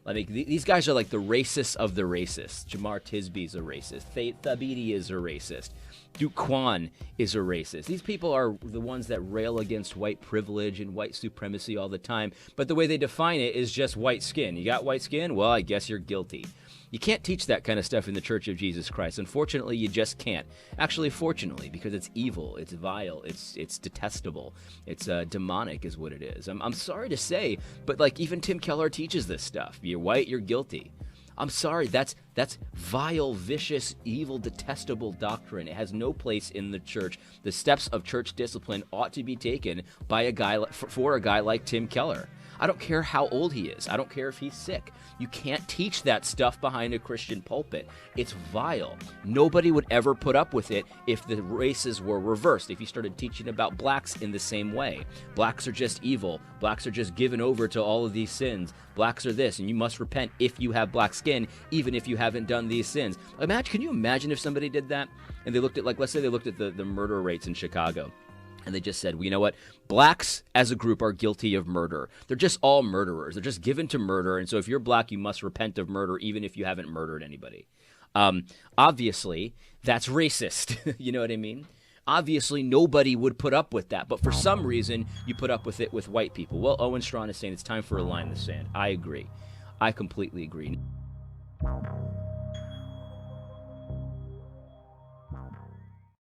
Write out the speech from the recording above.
I mean, these guys are like the racists of the racists. Jamar Tisby's a racist. Thabiti is a racist. Duke Kwan is a racist. These people are the ones that rail against white privilege and white supremacy all the time, but the way they define it is just white skin. You got white skin? Well, I guess you're guilty. You can't teach that kind of stuff in the Church of Jesus Christ. Unfortunately, you just can't. Actually, fortunately, because it's evil, it's vile, it's detestable, it's demonic is what it is. I'm sorry to say, but like even Tim Keller teaches this stuff. You're white, you're guilty. I'm sorry, that's vile, vicious, evil, detestable doctrine. It has no place in the church. The steps of church discipline ought to be taken by a guy for a guy like Tim Keller. I don't care how old he is. I don't care if he's sick. You can't teach that stuff behind a Christian pulpit. It's vile. Nobody would ever put up with it if the races were reversed, if you started teaching about blacks in the same way. Blacks are just evil. Blacks are just given over to all of these sins. Blacks are this, and you must repent if you have black skin, even if you haven't done these sins. Can you imagine if somebody did that? And they looked at, let's say they looked at the murder rates in Chicago. And they just said, well, you know what? Blacks as a group are guilty of murder. They're just all murderers. They're just given to murder. And so if you're black, you must repent of murder, even if you haven't murdered anybody. Obviously, that's racist. You know what I mean? Obviously, nobody would put up with that. But for some reason, you put up with it with white people. Well, Owen Strawn is saying it's time for a line in the sand. I agree. I completely agree.